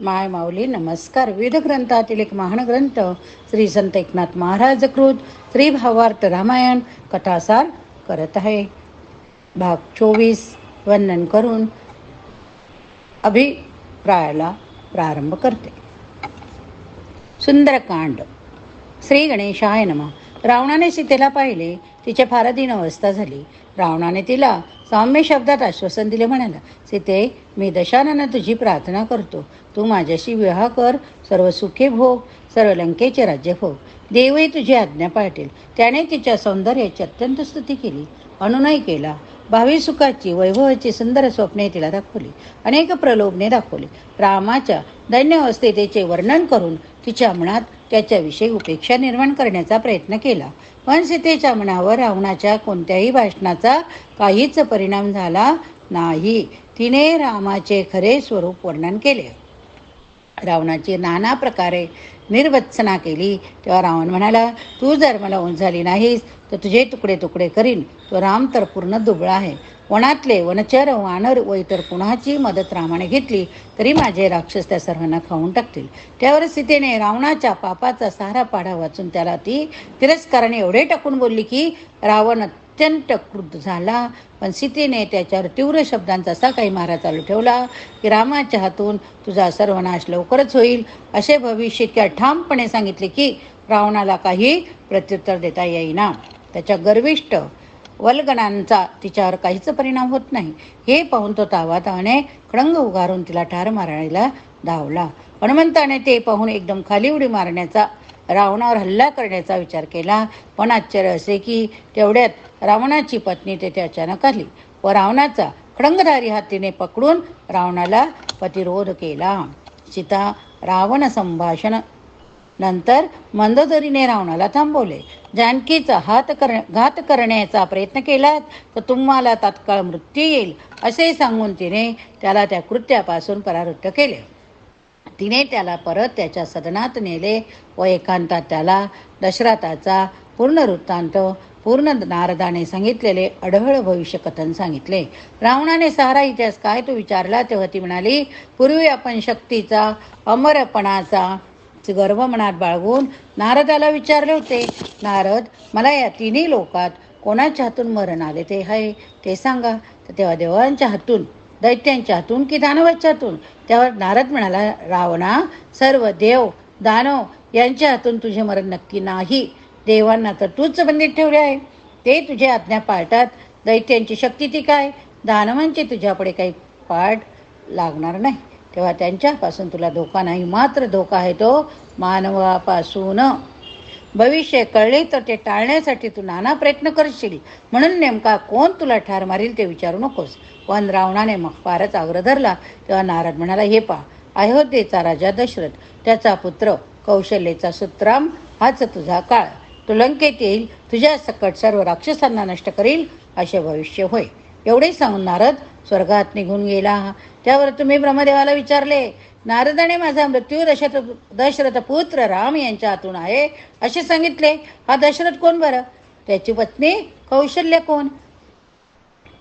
माय माऊली नमस्कार. विविध ग्रंथातील एक महान ग्रंथ श्री संत एकनाथ महाराज कृत श्री भावार्थ रामायण कथासार करत आहे. भाग 24 वर्णन करून अभिप्रायाला प्रारंभ करते. सुंदरकांड. श्री गणेशाय नमः. रावणाने सीतेला पाहिले. तिची फार दीन अवस्था झाली. रावणाने तिला सौम्य शब्दात आश्वासन दिले. म्हणाला, सीते, मी दशानन तुझी प्रार्थना करतो. तू माझ्याशी विवाह कर. सर्व सुखे भोग, सर्व लंकेचे राज्य भोग. देवही तुझी आज्ञा पाळतील. त्याने तिच्या सौंदर्याची अत्यंत स्तुती केली, अनुनय केला. भावी सुखाची, वैभवाची सुंदर स्वप्ने तिला दाखवली. अनेक प्रलोभने दाखवली. रामाच्या दैन्य अवस्थेचे वर्णन करून तिच्या मनात त्याच्याविषयी उपेक्षा निर्माण करण्याचा प्रयत्न केला. पण सीतेच्या मनावर रावणाच्या कोणत्याही भाषणाचा काहीच परिणाम झाला नाही. तिने रामाचे खरे स्वरूप वर्णन केले. रावणाची नाना प्रकारे निर्वत्सना केली. तेव्हा रावण म्हणाला, तू जर मला झाली नाहीस तर तुझे तुकडे तुकडे करीन. तो राम तर पूर्ण दुबळा आहे. वनातले वनचर, वानर व इतर कुणाची मदत रामाने घेतली तरी माझे राक्षस त्या सर्वांना खाऊन टाकतील. त्यावर सीतेने रावणाच्या पापाचा सारा पाढा वाचून त्याला ती तिरस्काराने एवढे टाकून बोलली की रावण अत्यंत क्रुद्ध झाला. पण सीतेने त्याच्यावर तीव्र शब्दांचा असा काही मारा चालू ठेवला की रामाच्या हातून तुझा सर्वनाश लवकरच होईल असे भविष्य इतक्या ठामपणे सांगितले की रावणाला काही प्रत्युत्तर देता येईना. त्याच्या गर्विष्ठ वल्गनांचा तिच्यावर काहीच परिणाम होत नाही हे पाहून तो तावातावाने खडंग उगारून तिला ठार मारायला धावला. हनुमंताने ते पाहून एकदम खाली उडी मारण्याचा, रावणावर हल्ला करण्याचा विचार केला. पण आश्चर्य असे की तेवढ्यात रावणाची पत्नी तेथे अचानक आली व रावणाचा खडंगधारी हातीने पकडून रावणाला प्रतिरोध केला. सीता रावण संभाषण नंतर मंदोदरीने रावणाला थांबवले. जानकीचा घात करण्याचा प्रयत्न केलात तर तुम्हाला तात्काळ मृत्यू येईल असे सांगून तिने त्याला त्या कृत्यापासून परावृत्त केले. तिने त्याला परत त्याच्या सदनात नेले व एकांतात त्याला दशरथाचा पूर्ण वृत्तांत, पूर्ण नारदाने सांगितलेले अढळ भविष्य कथन सांगितले. रावणाने सारा इतिहास काय तो विचारला तेव्हा ती म्हणाली, पूर्वी आपण शक्तीचा, अमरपणाचा गर्व मनात बाळगून नारदाला विचारले होते, नारद, मला या तिन्ही लोकात कोणाच्या हातून मरण आले ते आहे ते सांगा. तर तेव्हा देवांच्या हातून, दैत्यांच्या हातून की दानवाच्या हातून? त्यावर नारद म्हणाला, रावणा, सर्व देव दानव यांच्या हातून तुझे मरण नक्की नाही. देवांना तर तूच बंदित ठेवले आहे, ते तुझे आज्ञा पाळतात. दैत्यांची शक्ती ती काय? दानवांची तुझ्यापुढे काही पाठ लागणार नाही. तेव्हा त्यांच्यापासून तुला धोका नाही, मात्र धोका आहे तो मानवापासून. भविष्य कळले तर ते टाळण्यासाठी तू नाना प्रयत्न करशील, म्हणून नेमका कोण तुला ठार मारील ते विचारू नकोस. पण रावणाने मग फारच आग्रह धरला. तेव्हा नारद म्हणाला, हे पहा, अयोध्येचा राजा दशरथ, त्याचा पुत्र कौशल्येचा सुतराम हाच तुझा काळ. तो लंकेत येईल, तुझ्या सकट सर्व राक्षसांना नष्ट करील असे भविष्य होय. एवढे सांगून नारद स्वर्गात निघून गेला. त्यावर तुम्ही ब्रह्मदेवाला विचारले. नारदाने माझा मृत्यू दशरथ पुत्र राम यांच्या हातून आहे असे सांगितले. हा दशरथ कोण बरं? त्याची पत्नी कौशल्य कोण?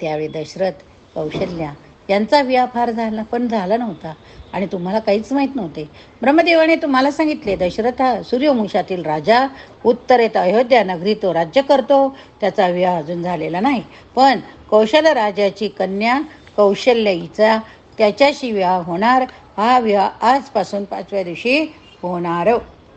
त्यावेळी दशरथ कौशल्या यांचा विवाह फार झाला नव्हता आणि तुम्हाला काहीच माहीत नव्हते. ब्रह्मदेवाने तुम्हाला सांगितले, दशरथ हा सूर्यवंशातील राजा, उत्तरेत अयोध्या नगरी तो राज्य करतो. त्याचा विवाह अजून झालेला नाही. पण कौशल्य राजाची कन्या कौशल्य हिचा त्याच्याशी विवाह होणार. हा विवाह आजपासून 5व्या दिवशी होणार.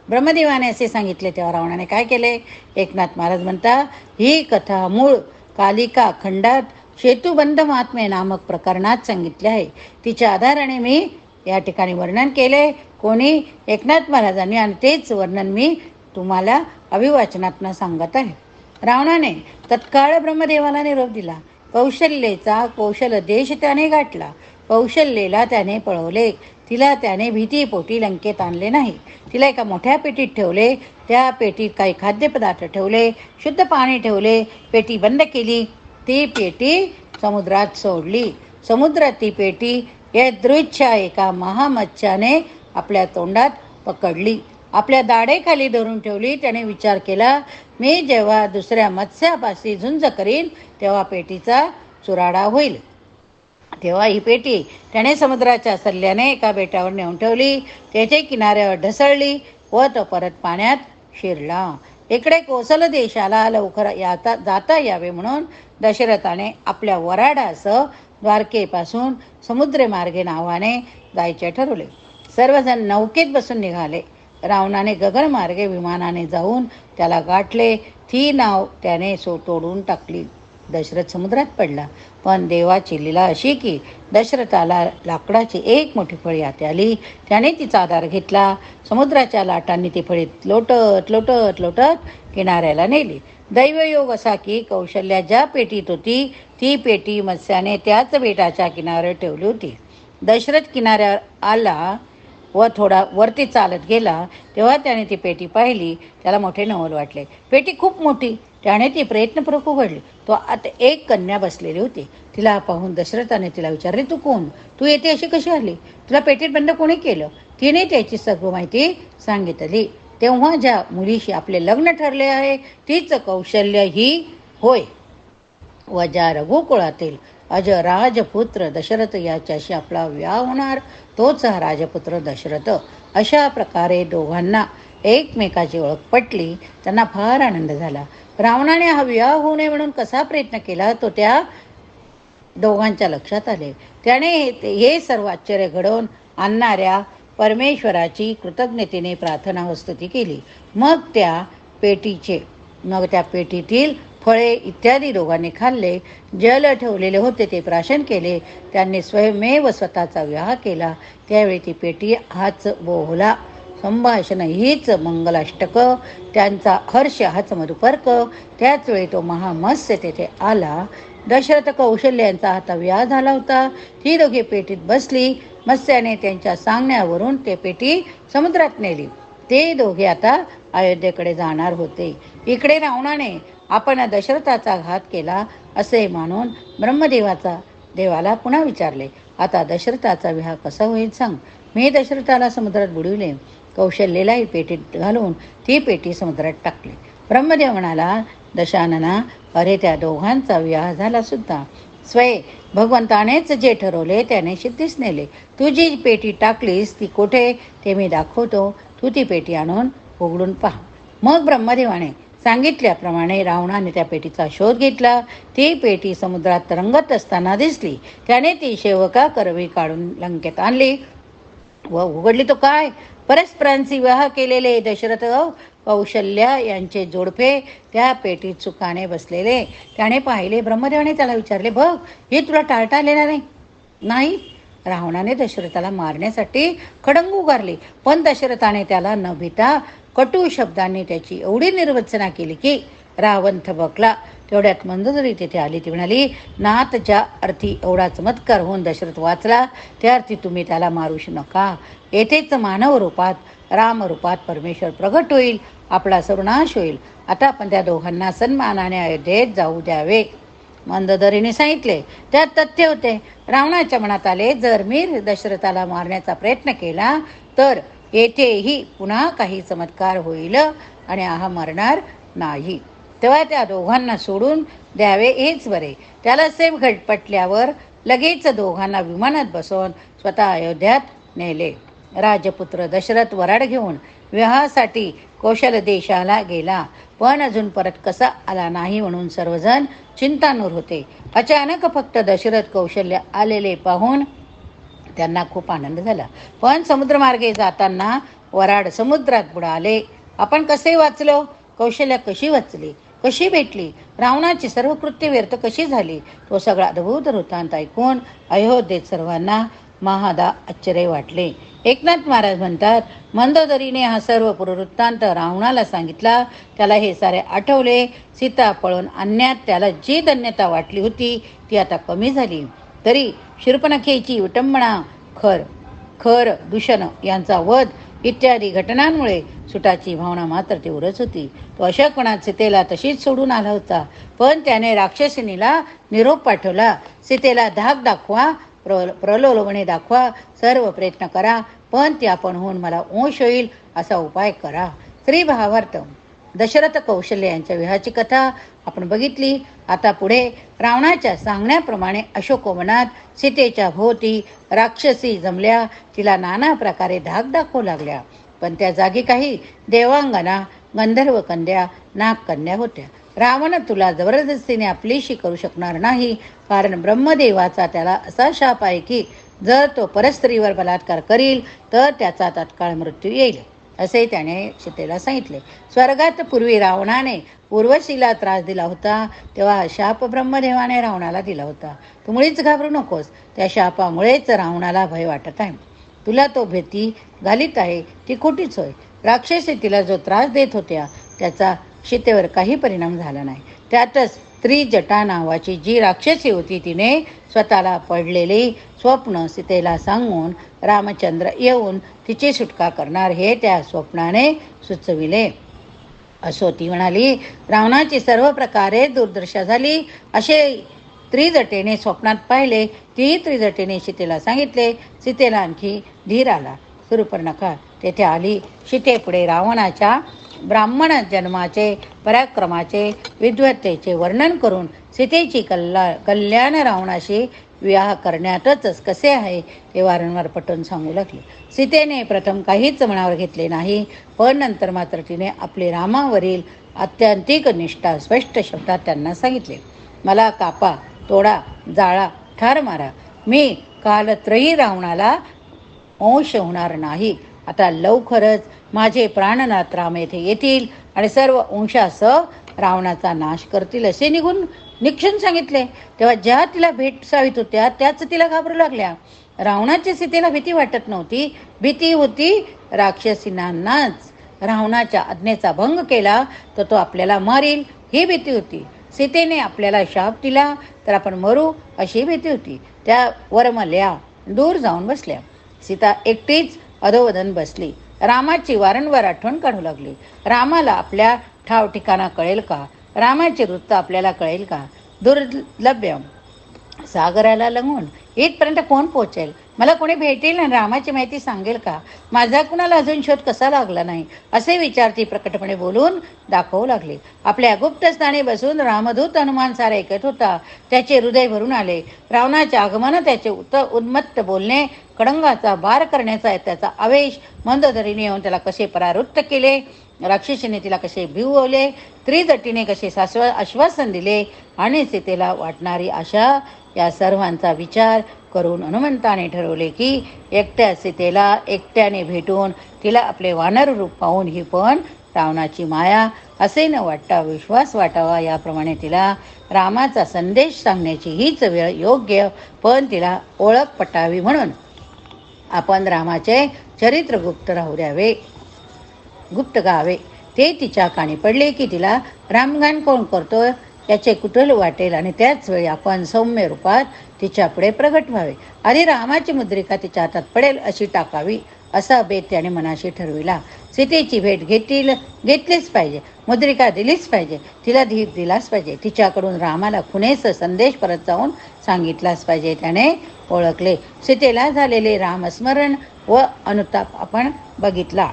ब्रह्मदेवाने असे सांगितले. तेव्हा रावणाने काय केले? एकनाथ महाराज म्हणता, ही कथा मूळ कालिका खंडात सेतुबंध महात्म्य नामक प्रकरणात सांगितले आहे. तिच्या आधाराने मी या ठिकाणी वर्णन केले. कोणी एकनाथ महाराजांनी, आणि तेच वर्णन मी तुम्हाला अभिवाचनातनं सांगत आहे. रावणाने तत्काळ ब्रह्मदेवाला निरोप दिला. कौशल्येचा कौशल देश त्याने गाठला. कौशल्येला त्याने पळवले. तिला त्याने भीतीपोटी लंकेत आणले नाही. तिला एका मोठ्या पेटीत ठेवले. त्या पेटीत काही खाद्यपदार्थ ठेवले, शुद्ध पाणी ठेवले. पेटी बंद केली. ती पेटी समुद्रात सोडली. समुद्रात ती पेटी यदृच्छा एका महामत्स्याने आपल्या तोंडात पकडली. आपल्या दाढेखाली धरून ठेवली. त्याने विचार केला, मी जेव्हा दुसऱ्या मत्स्यापाशी झुंज करीन तेव्हा पेटीचा चुराडा होईल. तेव्हा ही पेटी त्याने समुद्राच्या सल्ल्याने एका बेटावर नेऊन ठेवली. तेथे किनाऱ्यावर ढसळली व तो परत पाण्यात शिरला. इकडे कोसल देशाला लवकर जाता यावे म्हणून दशरथाने आपल्या वराडासह द्वारकेपासून समुद्रमार्गे नावाने जायचे ठरवले. सर्वजण नौकेत बसून निघाले. रावणाने गगनमार्गे विमानाने जाऊन त्याला गाठले. ती नाव त्याने तोडून टाकली. दशरथ समुद्रात पडला. पण देवाची लीला अशी की दशरथाला लाकडाची एक मोठी फळी हाती आली. त्याने तिचा आधार घेतला. समुद्राच्या लाटांनी ती फळी लोटत लोटत लोटत किनाऱ्याला नेली. दैवयोग असा की कौशल्या ज्या पेटीत होती ती पेटी मत्स्याने त्याच बेटाच्या किनाऱ्यावर ठेवली होती. दशरथ किनाऱ्यावर आला व थोडा वरती चालत गेला तेव्हा त्याने ती पेटी पाहिली. त्याला मोठे नवल वाटले. पेटी खूप मोठी. त्याने ती प्रयत्नपूर्वक उघडली. तो आत एक कन्या बसलेली होती. तिला पाहून दशरथाने तिला विचारले, तू कोण? तू येथे अशी कशी आली? तुला पेटीत बंद कोणी केलं? तिने त्याची सर्व माहिती सांगितली. तेव्हा ज्या मुलीशी आपले लग्न ठरले आहे तीच कौशल्य ही होय व ज्या रघुकुळातील अज राजपुत्र दशरथ याच्याशी आपला विवाह होणार तोच हा राजपुत्र दशरथ. अशा प्रकारे दोघांना एकमेकाची ओळख पटली. त्यांना फार आनंद झाला. रावणाने हा विवाह होऊ नये म्हणून कसा प्रयत्न केला तो त्या दोघांच्या लक्षात आले. त्याने हे सर्व आश्चर्य घडवून आणणाऱ्या परमेश्वराची कृतज्ञतेने प्रार्थना व स्तुती केली. मग त्या पेटीतील फळे इत्यादी दोघांनी खाल्ले. जल ठेवलेले होते ते प्राशन केले. त्यांनी स्वयमेव स्वतःचा विवाह केला. त्यावेळी ती पेटी हाच बोहला संभाषण हीच मंगलाष्टक, त्यांचा हर्ष हाच मधुपर्क. त्याच वेळी तो महामत्स्य तेथे आला. दशरथ कौशल्य यांचा आता विवाह झाला होता. ती दोघे पेटीत बसली. मत्स्याने त्यांच्या सांगण्यावरून ते पेटी समुद्रात नेली. ते दोघे आता अयोध्येकडे जाणार होते. इकडे रावणाने आपण दशरथाचा घात केला असे मानून देवाला पुन्हा विचारले, आता दशरथाचा विवाह कसा होईल सांग. मी दशरथाला समुद्रात बुडविले. कौशल्येलाही पेटीत घालून ती पेटी समुद्रात टाकली. ब्रह्मदेव म्हणाला, दशानना, अरे त्या दोघांचा विवाह झाला सुद्धा. भगवंतानेच जे ठरवले त्याने सिद्धीस नेले. तू जी पेटी टाकलीस ती कोठे ते मी दाखवतो. तू ती पेटी आणून उघडून पहा. मग ब्रह्मदेवाने सांगितल्याप्रमाणे रावणाने त्या पेटीचा शोध घेतला. ती पेटी समुद्रात तरंगत असताना दिसली. त्याने ती शेवका करवी काढून लंकेत आणली व उघडली. तो काय? परस्परांशी विवाह केलेले दशरथ कौशल्या यांचे जोडपे त्या पेटीत सुखाने बसलेले त्याने पाहिले. ब्रह्मदेवाने त्याला विचारले, बघ, हे तुला टाळता आलेला नाही. रावणाने दशरथाला मारण्यासाठी खडंग उगारले. पण दशरथाने त्याला न भीता कटू शब्दांनी त्याची एवढी निर्वचना केली की रावण थबकला. तेवढ्यात मंदोदरी तिथे आली. ती म्हणाली, नाथ ज्या अर्थी एवढा चमत्कार होऊन दशरथ वाचला त्या अर्थी तुम्ही त्याला मारूश नका. येथेच मानव रूपात रामरूपात परमेश्वर प्रगट होईल. आपला सर्वनाश होईल. आता आपण त्या दोघांना सन्मानाने अयोध्येत जाऊ द्यावे. मंदोदरीने सांगितले. त्यात तथ्य होते. रावणाच्या मनात आले, जर मी दशरथाला मारण्याचा प्रयत्न केला तर येथेही पुन्हा काही चमत्कार होईल आणि हा मरणार नाही. तेव्हा त्या दोघांना सोडून द्यावे हेच बरे. त्याला सेम पटल्यावर लगेच दोघांना विमानात बसवून स्वतः अयोध्यात नेले. राजपुत्र दशरथ वराड घेऊन विवाहासाठी कौशल देशाला गेला. पण अजून परत कसा आला नाही म्हणून सर्वजण चिंतानूर होते. अचानक फक्त दशरथ कौशल्य आलेले पाहून त्यांना खूप आनंद झाला. पण समुद्रमार्गे जाताना वराड समुद्रात बुडाले. आपण कसे वाचलो? कौशल्या कशी वाचली? कशी भेटली? रावणाची सर्व कृत्य व्यर्थ कशी झाली? तो सगळा अद्भुत वृत्तांत ऐकून अयोध्येत सर्वांना महादा आश्चर्य वाटले. एकनाथ महाराज म्हणतात, मंदोदरीने हा सर्व वृत्तांत रावणाला सांगितला. त्याला हे सारे आठवले. सीता पळून आणण्यात त्याला जी धन्यता वाटली होती ती आता कमी झाली. तरी शूर्पणखेची विटंबना, खर दूषण यांचा वध इत्यादी घटनांमुळे सुटाची भावना मात्र तीव्रच होती. तो अशक्तपणात सीतेला तशीच सोडून आला होता. पण त्याने राक्षसिनीला निरोप पाठवला. सीतेला धाक दाखवा, प्रलोभने दाखवा, सर्व प्रयत्न करा, पण ते आपण होऊन मला ओश होईल असा उपाय करा. श्री भावार्थ. दशरथ कौशल्य यांच्या विवाहाची कथा आपण बघितली. आता पुढे रावणाच्या सांगण्याप्रमाणे अशोकवनात सीतेच्या भोवती राक्षसी जमल्या. तिला नाना प्रकारे धाक दाखवू लागल्या. पण त्या जागी काही देवांगना, गंधर्व कन्या, नागकन्या होत्या. रावण तुला जबरदस्तीने आपलीशी करू शकणार नाही, कारण ब्रह्मदेवाचा त्याला असा शाप आहे की जर तो परस्त्रीवर बलात्कार करील तर त्याचा तत्काळ मृत्यू येईल, असे त्याने सीतेला सांगितले. स्वर्गात पूर्वी रावणाने उर्वशीला त्रास दिला होता, तेव्हा शाप ब्रह्मदेवाने रावणाला दिला होता. तू मुळीच घाबरू नकोस. त्या शापामुळेच रावणाला भय वाटत आहे. तुला तो भीती घालीत आहे ती खोटीच होय. राक्षसी तिला जो त्रास देत होत्या त्याचा सीतेवर काही परिणाम झाला नाही. त्यातच त्रिजटा नावाची जी राक्षसी होती तिने स्वतःला पडलेली स्वप्न सीतेला सांगून रामचंद्र येऊन तिची सुटका करणार हे त्या स्वप्नाने सुचविले. असो ती म्हणाली. रावणाची सर्व प्रकारे दुर्दशा झाली असे त्रिजटेने स्वप्नात पाहिले. ती त्रिजटेने सीतेला सांगितले. सीतेला आणखी धीर आला. शूर्पणखा तेथे आली. सीतेपुढे रावणाच्या ब्राह्मण जन्माचे, पराक्रमाचे, विद्वत्तेचे वर्णन करून सीतेची कल्याण रावणाशी विवाह करण्यातच कसे आहे ते वारंवार पटवून सांगू लागले. सीतेने प्रथम काहीच मनावर घेतले नाही, पण नंतर मात्र तिने आपली रामावरील अत्यंतिक निष्ठा स्पष्ट शब्दात त्यांना सांगितले. मला कापा, तोडा, जाळा, ठार मारा, मी कालत्रयी रावणाला अंश होणार नाही. आता लवकरच माझे प्राणनाथ राम येथे येतील आणि सर्व अंशासह रावणाचा नाश करतील, असे निक्षून सांगितले. तेव्हा ज्या तिला भेटसावीत होत्या त्याच तिला घाबरू लागल्या. रावणाची सीतेला भीती वाटत नव्हती. भीती होती राक्षसींनाच. रावणाच्या आज्ञेचा भंग केला तर तो आपल्याला मारील ही भीती होती. सीतेने आपल्याला शाप दिला तर आपण मरू अशी भीती होती. त्या वरमल्या दूर जाऊन बसल्या. सीता एकटीच अधोवधन बसली. रामाची वारंवार आठवण काढू लागली. रामाला आपल्या ठाव ठिकाणा कळेल का? रामाचे वृत्त आपल्याला कळेल का? दुर्लभ्य सागराला लंघून इथपर्यंत कोण पोहोचेल? मला कोणी भेटेल आणि रामाची माहिती सांगेल का? माझा कुणाला अजून शोध कसा लागला नाही, असे विचार ती प्रकटपणे बोलून दाखवू लागली. आपल्या गुप्त स्थानी बसून रामदूत हनुमान सारा ऐकत होता. त्याचे हृदय भरून आले. रावणाचे आगमन, त्याचे उन्मत्त बोलणे, कडंगाचा बार करण्याचा त्याचा आवेश, मंदोदरीने येऊन त्याला कसे परावृत्त केले, राक्षसीने तिला कसे भिववले, त्रिजटीने कसे आश्वासन दिले आणि सीतेला वाटणारी आशा, या सर्वांचा विचार करून हनुमंताने ठरवले की एकट्या सीतेला एकट्याने भेटून तिला आपले वानर रूप पाहून ही पण रावणाची माया असे न वाटता विश्वास वाटावा, याप्रमाणे तिला रामाचा संदेश सांगण्याची हीच वेळ योग्य, पण तिला ओळख पटावी म्हणून आपण रामाचे चरित्र गुप्त राहू द्यावे, गुप्त गावे. ते तिच्या कानी पडले की तिला रामगान कोण करतोय याचे कुतूहल वाटेल आणि त्याच वेळी आपण सौम्य रूपात तिच्या पुढे प्रगट व्हावे. आधी रामाची मुद्रिका तिच्या हातात पडेल अशी टाकावी, असा बेत त्याने मनाशी ठरविला. सीतेची भेट घेतलीच पाहिजे, मुद्रिका दिलीच पाहिजे, तिला धीर दिलाच पाहिजे, तिच्याकडून रामाला खुनेस संदेश परत जाऊन सांगितलाच पाहिजे. त्याने ओळखले. सीतेला झालेले रामस्मरण व अनुताप आपण बघितला.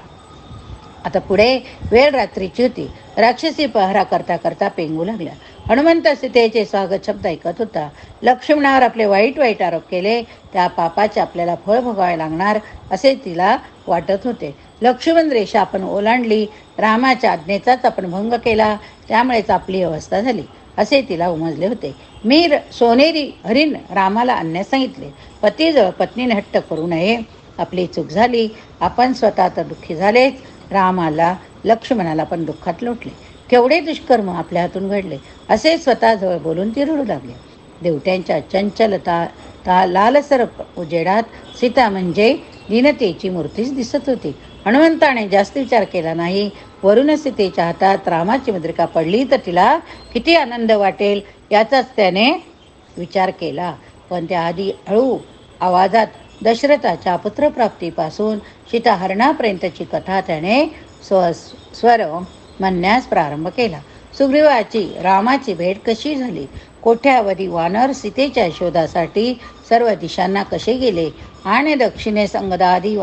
आता पुढे वेळ रात्रीची होती. राक्षसी पहरा करता करता पेंगू लागल्या. हनुमंत सीतेचे स्वागत शब्द ऐकत होता. लक्ष्मणावर आपले वाईट वाईट आरोप केले, त्या पापाचे आपल्याला फळ भोगावे लागणार असे तिला वाटत होते. लक्ष्मण रेषा आपण ओलांडली, रामाच्या आज्ञेचाच आपण भंग केला, त्यामुळेच आपली अवस्था झाली असे तिला उमजले होते. मी सोनेरी हरीण रामाला आणण्यास सांगितले. पतीजवळ पत्नीने हट्ट करू नये, आपली चूक झाली, आपण स्वतः तर दुःखी झालेच, रामाला लक्ष्मणाला पण दुःखात लोटले. केवढे दुष्कर्म आपल्या हातून घडले असे स्वतःजवळ बोलून ती रडू लागले. देवट्यांच्या चंचलता लालसर उजेडात सीता म्हणजे दीनतेची मूर्तीच दिसत होती. हनुमंताने जास्त विचार केला नाही. वरून सीतेच्या हातात रामाची मुद्रिका पडली तर तिला किती आनंद वाटेल याचाच त्याने विचार केला. पण त्याआधी हळू आवाजात दशरथाच्या पुत्रप्राप्तीपासून सीताहरणापर्यंतची कथा त्याने स्वर म्हणण्यास प्रारंभ केला. सुग्रीवाची रामाची भेट कशी झाली, कोट्यावधी वानर सीतेच्या शोधासाठी सर्व दिशांना कसे गेले आणि दक्षिणेस अंगदादी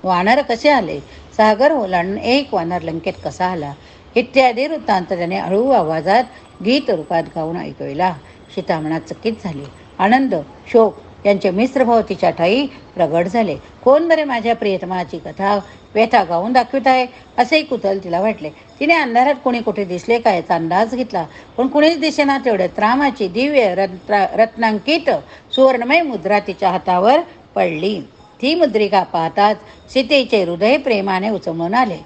वानर कसे आले, सागर ओलांडून एक वानर लंकेत कसा आला, इत्यादी वृत्तांत त्याने हळू आवाजात गीत रूपात गाऊन ऐकविला. सीता मनात चकित झाली. आनंद शोक यांचे मिश्रभाव तिच्या ठाई प्रगट झाले. कोण बरे माझ्या प्रियतमाची कथा व्यथा गाऊन दाखवित आहे असेही कुतूहल तिला वाटले. तिने अंधारात कोणी कुठे दिसले का याचा अंदाज घेतला, पण कुणीच दिसेना. तेवढ्यात रामाची दिव्य रत्नांकित सुवर्णमय मुद्रा तिच्या हातावर पडली. ती मुद्रिका पाहताच सीतेचे हृदय प्रेमाने उचमळून आले.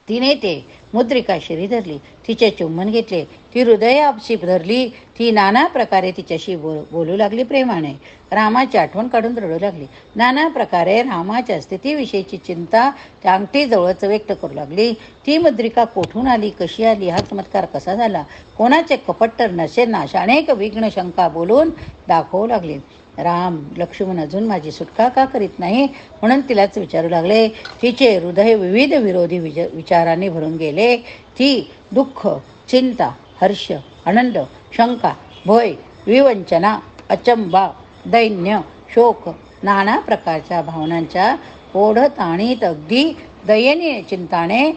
तिने ते मुद्रिका शिरी धरली, तिचे चुंबन घेतले, ती हृदयाशी धरली. ती नाना प्रकारे तिच्याशी बोलू लागली प्रेमाने. रामाची आठवण काढून रडू लागली. नाना प्रकारे रामाच्या स्थितीविषयीची चिंता त्या अंगठीजवळच व्यक्त करू लागली. ती मुद्रिका कोठून आली, कशी आली, हा चमत्कार कसा झाला, कोणाचे कपट्टर नशेनाश अनेक विघ्न शंका बोलून दाखवू लागली. राम लक्ष्मण अजून माझी सुटका का करीत नाही म्हणून तिलाच विचारू लागले. तिचे हृदय विविध विरोधी विचारांनी भरून गेले. ती दुःख, चिंता, हर्ष, आनंद, शंका, भय, विवंचना, अचंबा, दैन्य, शोक, नाना प्रकारच्या भावनांच्या ओढत आणीत अगदी दयनीय चिंताने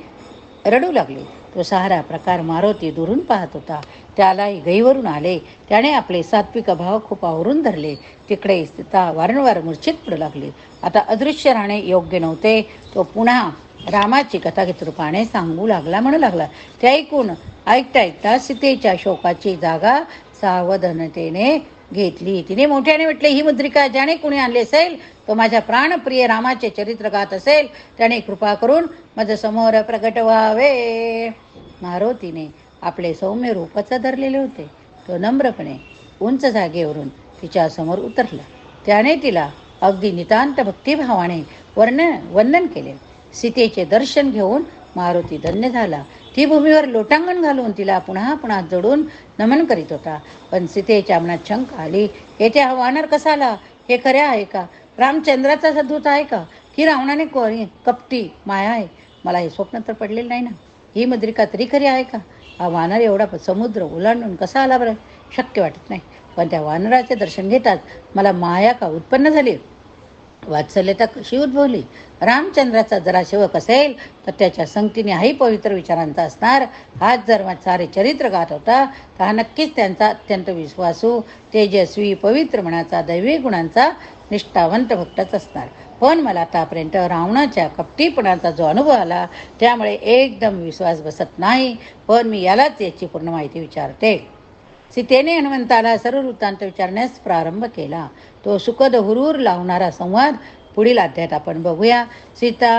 रडू लागली. तो सारा प्रकार मारुती दुरून पाहत होता. त्यालाही गैवरून आले. त्याने आपले सात्विक भाव खूप आवरून धरले. तिकडे सीता वारंवार मूर्छित पडू लागली. आता अदृश्य राहणे योग्य नव्हते. तो पुन्हा रामाची कथागीत रूपाने सांगू लागला, म्हणू लागला. ते ऐकता ऐकता सीतेच्या शोकाची जागा सावधानतेने घेतली. तिने मोठ्याने म्हटले, ही मुद्रिका ज्याने कुणी आणली असेल तो माझ्या प्राणप्रिय रामाचे चरित्र गात असेल, त्याने कृपा करून माझ्या समोर प्रगट व्हावे. मारुतीने आपले सौम्य रूपच धरलेले होते. तो नम्रपणे उंच जागेवरून तिच्या समोर उतरला. त्याने तिला अगदी नितांत भक्तिभावाने वंदन केले. सीतेचे दर्शन घेऊन मारुती धन्य झाला. ती भूमीवर लोटांगण घालून तिला पुन्हा पुन्हा जोडून नमन करीत होता. पण सीतेच्या मनात शंका आली. येथे हा वानर कसा आला, हे खरे आहे का? रामचंद्राचा सद्दूत आहे का, की रावणाने कपटी माया आहे? मला हे स्वप्न तर पडलेलं नाही ना. ही मुद्रिका तरी खरी आहे का? हा वानर एवढा समुद्र ओलांडून कसा आला बरं? शक्य वाटत नाही. पण त्या वानराचे दर्शन घेताच मला माया का उत्पन्न झाली, वात्सल्यता कशी उद्भवली? रामचंद्राचा जरा सेवक असेल तर त्याच्या संगतीने हाही पवित्र विचारांचा असणार. हाच जर सारे चरित्र गात होता तर हा नक्कीच त्यांचा अत्यंत विश्वासू, तेजस्वी, पवित्र मनाचा, दैवी गुणांचा निष्ठावंत भक्तच असणार. पण मला आतापर्यंत रावणाच्या कपटीपणाचा जो अनुभव आला त्यामुळे एकदम विश्वास बसत नाही. पण मी यालाच याची पूर्ण माहिती विचारते. सीतेने हनुमंताला सर्व वृत्तांत विचारण्यास प्रारंभ केला. तो सुखद हुरूर लावणारा संवाद पुढील अध्यायात आपण बघूया. सीता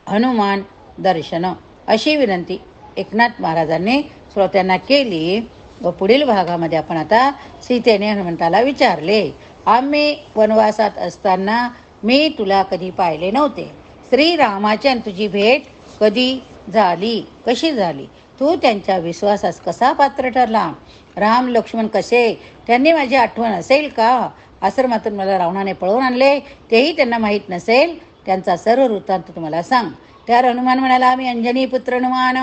हनुमान दर्शन अशी विनंती एकनाथ महाराजांनी श्रोत्यांना केली व पुढील भागामध्ये आपण आता सीतेने हनुमंताला विचारले, आम्ही वनवासात असताना मी तुला कधी पाहिले नव्हते. श्रीरामाची आणि तुझी भेट कधी झाली, कशी झाली? तू त्यांच्या विश्वासास कसा पात्र ठरला? राम लक्ष्मण कसे? त्यांनी माझी आठवण असेल का? आश्रमातून मला रावणाने पळवून आणले तेही त्यांना माहीत नसेल. त्यांचा सर्व वृत्तांत तुम्हाला सांग. त्यावर हनुमान म्हणाला, आम्ही अंजनी पुत्र हनुमान,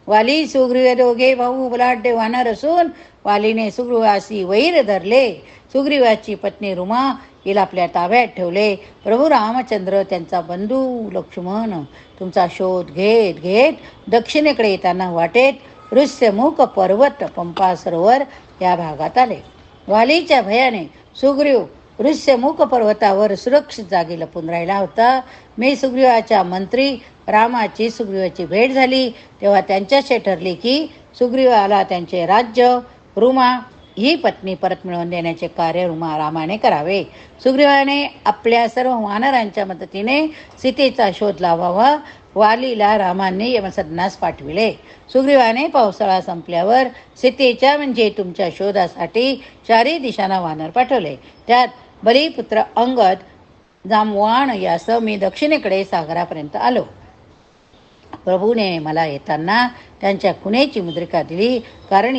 वाली सुग्रीव दोघे भाऊ बलाढ्य वानर असून वालीने सुग्रीवासी वैर धरले. सुग्रीवाची पत्नी रुमा हिला आपल्या ताब्यात ठेवले. प्रभू रामचंद्र त्यांचा बंधू लक्ष्मण तुमचा शोध घेत घेत दक्षिणेकडे येताना वाटेत ऋष्यमुख पर्वत पंपा सरोवर या भागात आले. वालीच्या भयाने सुग्रीव ऋष्यमुख पर्वतावर सुरक्षित जागी लपून राहिला होता. मी सुग्रीवाच्या मंत्री रामाची सुग्रीवाची भेट झाली तेव्हा त्यांच्याशी ठरले की सुग्रीवाला त्यांचे राज्य रुमा ही पत्नी परत मिळवून देण्याचे कार्य रामाने करावे. सुग्रीवाने आपल्या सर्व वानरांच्या मदतीने सीतेचा शोध लावावा. वालीला रामाने यमसदनास पाठविले. सुग्रीवाने पावसाळा संपल्यावर सीतेच्या म्हणजे तुमच्या शोधासाठी चारी दिशांना वानर पाठवले. त्यात बलिपुत्र अंगद जामवान यासह मी दक्षिणेकडे सागरापर्यंत आलो. प्रभूने मला येताना त्यांच्या खुणेची मुद्रिका दिली, कारण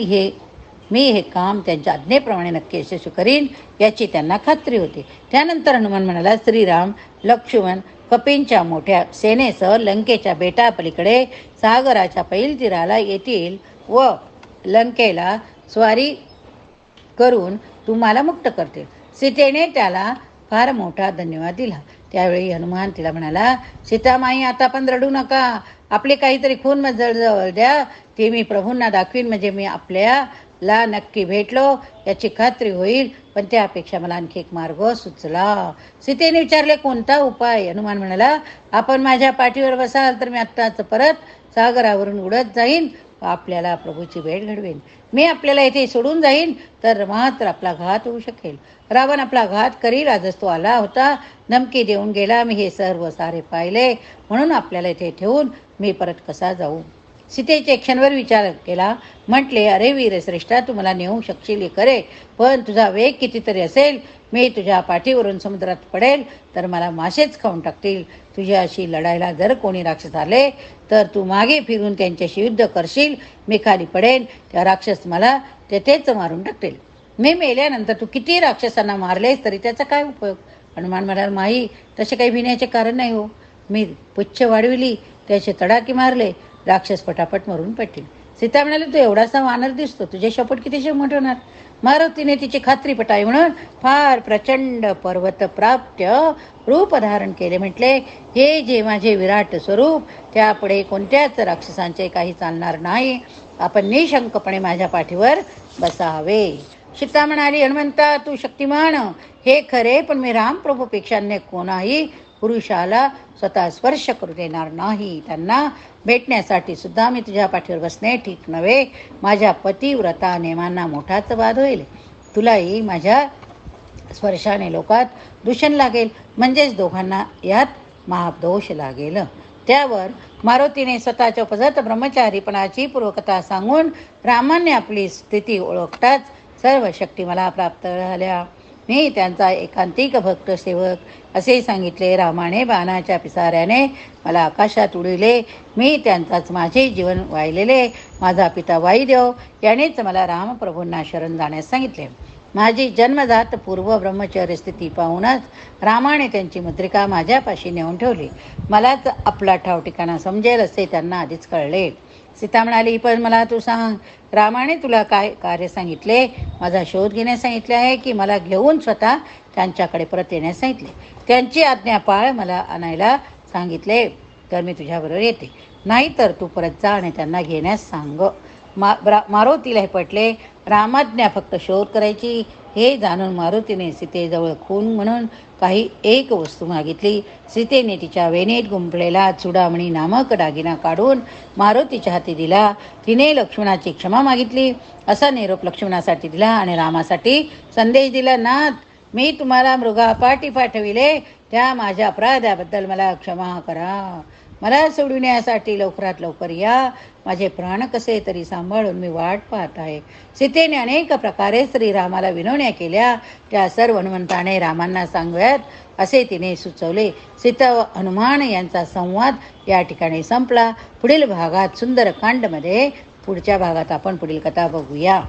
मी हे काम त्यांच्या आज्ञेप्रमाणे नक्की यशस्वी करीन याची त्यांना खात्री होती. त्यानंतर हनुमान म्हणाला, श्रीराम लक्ष्मण कपींच्या मोठ्या सेनेसह लंकेच्या बेटापलीकडे सागराच्या पैल तीराला येतील व लंकेला स्वारी करून तुम्हाला मुक्त करतील. सीतेने त्याला फार मोठा धन्यवाद दिला. त्यावेळी हनुमान तिला म्हणाला, सीतामाई आता पण रडू नका. आपले काहीतरी खून जवळ द्या, ते मी प्रभूंना दाखवीन, म्हणजे मी आपल्याला नक्की भेटलो याची खात्री होईल. पण त्यापेक्षा मला आणखी एक मार्ग सुचला. सीतेने विचारले, कोणता उपाय? हनुमान म्हणाला, आपण माझ्या पाठीवर बसाल तर मी आत्ताच परत सागरावरून उडत जाईन, आपल्याला प्रभूची भेट घडवेन. मी आपल्याला इथे सोडून जाईन तर मात्र आपला घात होऊ शकेल. रावण आपला घात करील. आजच तो आला होता, धमकी देऊन गेला. मी हे सर्व सारे पाहिले, म्हणून आपल्याला इथे ठेवून मी परत कसा जाऊ? सीतेचे क्षणभर विचार केला. म्हटले, अरे वीरश्रेष्ठा, तू मला नेऊ शकशील खरे, पण तुझा वेग कितीतरी असेल. मी तुझ्या पाठीवरून समुद्रात पडेल तर मला मासेच खाऊन टाकतील. तुझ्याशी लढायला जर कोणी राक्षस आले तर तू मागे फिरून त्यांच्याशी युद्ध करशील. मी खाली पडेन, त्या राक्षस मला तेथेच मारून टाकतील. मी मेल्यानंतर तू किती राक्षसांना मारलेस तरी त्याचा काय उपयोग? हनुमान म्हणाला, माई, तसे काही भिण्याचे कारण नाही हो. मी पुच्छ वाढविली, त्याचे तडाके मारले, राक्षस पटापट मरून पडतील. सीता म्हणाली, तू एवढासा वानर दिसतो, तुझे शपथ किती मोठे होणार? मारुतीने तिची खात्री पटावी म्हणून फार प्रचंड पर्वत प्राप्त्य रूप धारण केले. म्हटले, हे जे माझे विराट स्वरूप, त्यापुढे कोणत्याच राक्षसांचे काही चालणार नाही. आपण निशंकपणे माझ्या पाठीवर बसावे. सीता म्हणाली, हनुमंता, तू शक्तिमान हे खरे, पण मी रामप्रभूपेक्षा अन्य कोणाही पुरुषाला स्वतः स्पर्श करू देणार नाही. त्यांना भेटण्यासाठी सुद्धा मी तुझ्या पाठीवर बसणे ठीक नव्हे. माझ्या पतिव्रता नेमांना मोठाच वाद होईल. तुलाही माझ्या स्पर्शाने लोकात दूषण लागेल, म्हणजेच दोघांना यात महादोष लागेल. त्यावर मारुतीने स्वतःच्या उपजत ब्रह्मचारीपणाची पूर्वकथा सांगून रामाने आपली स्थिती ओळखताच सर्व शक्ती मला प्राप्त झाल्या. मी त्यांचा एकांतिक भक्त सेवक असे सांगितले. रामाने बाणाच्या पिसाऱ्याने मला आकाशात उडविले. मी त्यांचाच माझे जीवन वाहिलेले माझा पिता वायुदेव यानेच मला रामप्रभूंना शरण जाण्यास सांगितले. माझी जन्मजात पूर्व ब्रह्मचर्य स्थिती पाहूनच रामाने त्यांची मुद्रिका माझ्यापाशी नेऊन ठेवली. मलाच आपला ठाव ठिकाणा समजेल असे त्यांना आधीच कळले. सीता म्हणाली, पण मला तू सांग, रामाने तुला काय कार्य सांगितले? माझा शोध घेण्यास सांगितले आहे की मला घेऊन स्वतः त्यांच्याकडे परत येण्यास सांगितले? त्यांची आज्ञा पाळ. मला आणायला सांगितले तर मी तुझ्याबरोबर येते, नाही तर तू परत जा आणि त्यांना घेण्यास सांग. मारुतीला हे पटले. रामाज्ञा फक्त शोध करायची हे जाणून मारुतीने सीतेजवळ खून म्हणून काही एक वस्तू मागितली. सीतेने तिच्या वेणीत गुंफलेला चुडामणी नामक दागिना काढून मारुतीच्या हाती दिला. तिने लक्ष्मणाची क्षमा मागितली. असा निरोप लक्ष्मणासाठी दिला आणि रामासाठी संदेश दिला, नाथ, मी तुम्हाला मृगापाठी पाठविले त्या माझ्या अपराधाबद्दल मला क्षमा करा. मला सोडविण्यासाठी लवकरात लवकर या. माझे प्राण कसे तरी सांभाळून मी वाट पाहत आहे. सीतेने अनेक प्रकारे श्रीरामाला विनवण्या केल्या. त्या सर्व हनुमंताने रामांना सांगूयात असे तिने सुचवले. सीता व हनुमान यांचा संवाद या ठिकाणी संपला. पुढील भागात सुंदरकांडमध्ये पुढच्या भागात आपण पुढील कथा बघूया.